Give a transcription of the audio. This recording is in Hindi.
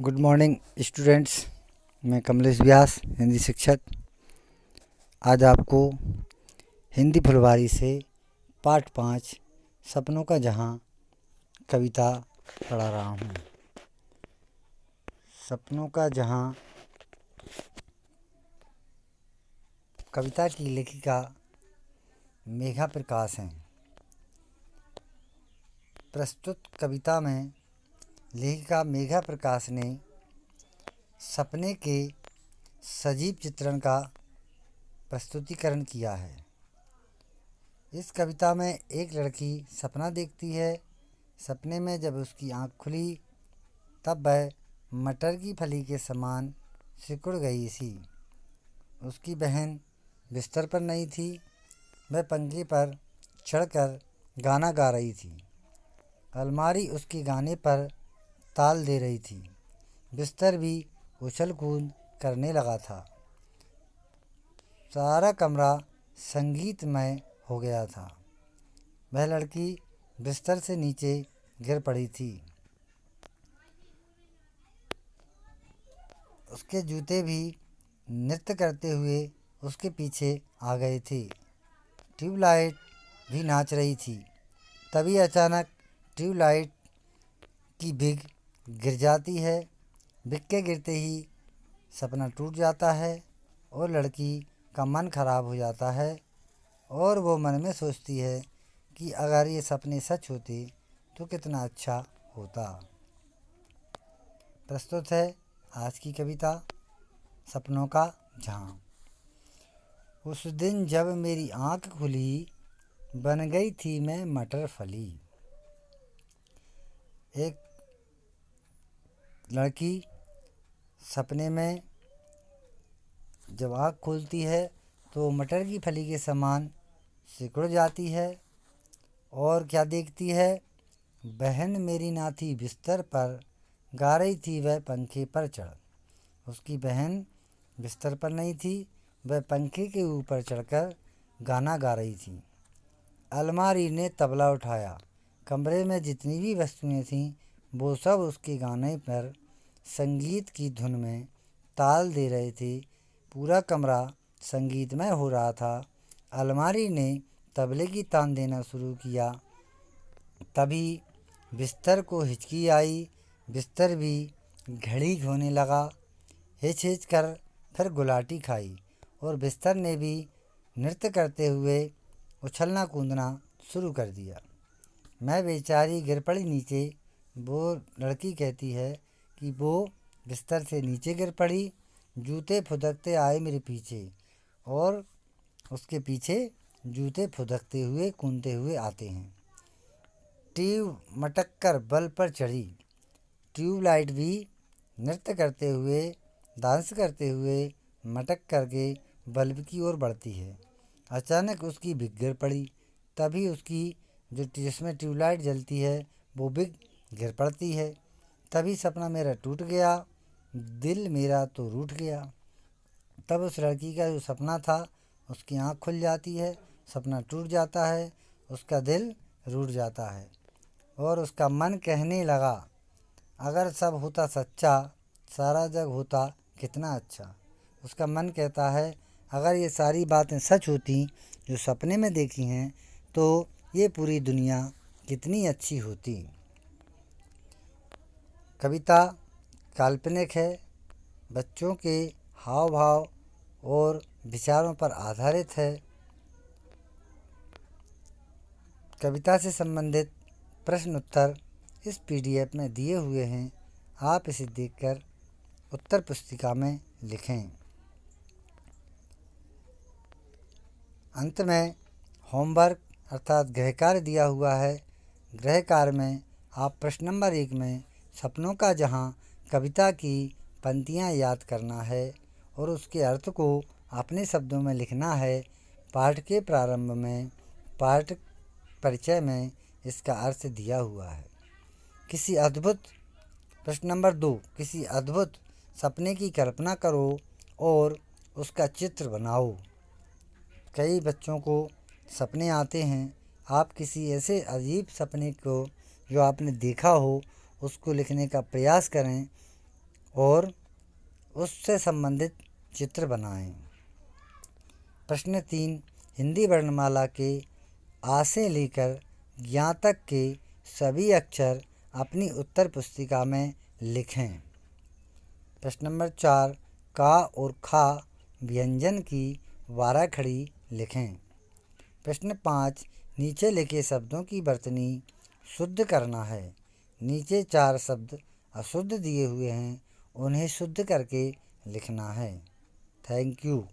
Good morning students. मैं कमलेश व्यास, हिंदी शिक्षक। आज आपको हिंदी फुलवारी से पाठ 5 सपनों का जहां कविता पढ़ा रहा हूं। सपनों का जहां कविता की लेखिका मेघा प्रकाश हैं। प्रस्तुत कविता में लेखिका मेघा प्रकाश ने सपने के सजीव चित्रण का प्रस्तुतिकरण किया है। इस कविता में एक लड़की सपना देखती है। सपने में जब उसकी आँख खुली तब वह मटर की फली के समान सिकुड़ गई थी। उसकी बहन बिस्तर पर नहीं थी, वह पंखे पर चढ़कर गाना गा रही थी। अलमारी उसके गाने पर ताल दे रही थी। बिस्तर भी उछल कूद करने लगा था। सारा कमरा संगीतमय हो गया था। वह लड़की बिस्तर से नीचे गिर पड़ी थी। उसके जूते भी नृत्य करते हुए उसके पीछे आ गए थे। ट्यूबलाइट भी नाच रही थी। तभी अचानक ट्यूबलाइट की बिग गिर जाती है। बिग के गिरते ही सपना टूट जाता है और लड़की का मन खराब हो जाता है और वो मन में सोचती है कि अगर ये सपने सच होते तो कितना अच्छा होता। प्रस्तुत है आज की कविता सपनों का जहां। उस दिन जब मेरी आँख खुली, बन गई थी मैं मटर फली। एक लड़की सपने में जब आँख खोलती है तो मटर की फली के समान सिकुड़ जाती है और क्या देखती है, बहन मेरी ना थी बिस्तर पर, गा रही थी वह पंखे पर चढ़। उसकी बहन बिस्तर पर नहीं थी, वह पंखे के ऊपर चढ़कर गाना गा रही थी। अलमारी ने तबला उठाया। कमरे में जितनी भी वस्तुएं थीं वो सब उसके गाने पर संगीत की धुन में ताल दे रहे थे। पूरा कमरा संगीतमय हो रहा था। अलमारी ने तबले की तान देना शुरू किया। तभी बिस्तर को हिचकी आई। बिस्तर भी घड़ी होने लगा। हिच हिच कर फिर गुलाटी खाई और बिस्तर ने भी नृत्य करते हुए उछलना कूदना शुरू कर दिया। मैं बेचारी गिर पड़ी नीचे। वो लड़की कहती है कि वो बिस्तर से नीचे गिर पड़ी। जूते फुदकते आए मेरे पीछे और उसके पीछे जूते फुदकते हुए कूदते हुए आते हैं। ट्यूब मटक कर बल्ब पर चढ़ी। ट्यूबलाइट भी नृत्य करते हुए, डांस करते हुए मटक करके बल्ब की ओर बढ़ती है। अचानक उसकी बिग गिर पड़ी। तभी उसकी जिसमें ट्यूबलाइट जलती है वो बिग गिर पड़ती है। तभी सपना मेरा टूट गया, दिल मेरा तो रूठ गया। तब उस लड़की का जो सपना था उसकी आँख खुल जाती है, सपना टूट जाता है, उसका दिल रूठ जाता है और उसका मन कहने लगा, अगर सब होता सच्चा, सारा जग होता कितना अच्छा। उसका मन कहता है अगर ये सारी बातें सच होती जो सपने में देखी हैं तो ये पूरी दुनिया कितनी अच्छी होती। कविता काल्पनिक है, बच्चों के हाव भाव और विचारों पर आधारित है। कविता से संबंधित प्रश्न उत्तर इस पीडीएफ में दिए हुए हैं। आप इसे देखकर उत्तर पुस्तिका में लिखें। अंत में होमवर्क अर्थात गृह कार्य दिया हुआ है। गृह कार्य में आप प्रश्न नंबर 1 में सपनों का जहां कविता की पंक्तियां याद करना है और उसके अर्थ को अपने शब्दों में लिखना है। पाठ के प्रारंभ में पाठ परिचय में इसका अर्थ दिया हुआ है। किसी अद्भुत प्रश्न नंबर 2 किसी अद्भुत सपने की कल्पना करो और उसका चित्र बनाओ। कई बच्चों को सपने आते हैं। आप किसी ऐसे अजीब सपने को जो आपने देखा हो उसको लिखने का प्रयास करें और उससे संबंधित चित्र बनाएं। प्रश्न 3, हिंदी वर्णमाला के आ से लेकर ज्ञ तक के सभी अक्षर अपनी उत्तर पुस्तिका में लिखें। प्रश्न नंबर 4, का और खा व्यंजन की 12 खड़ी लिखें। प्रश्न 5, नीचे लिखे शब्दों की वर्तनी शुद्ध करना है। नीचे 4 शब्द अशुद्ध दिए हुए हैं, उन्हें शुद्ध करके लिखना है। Thank you.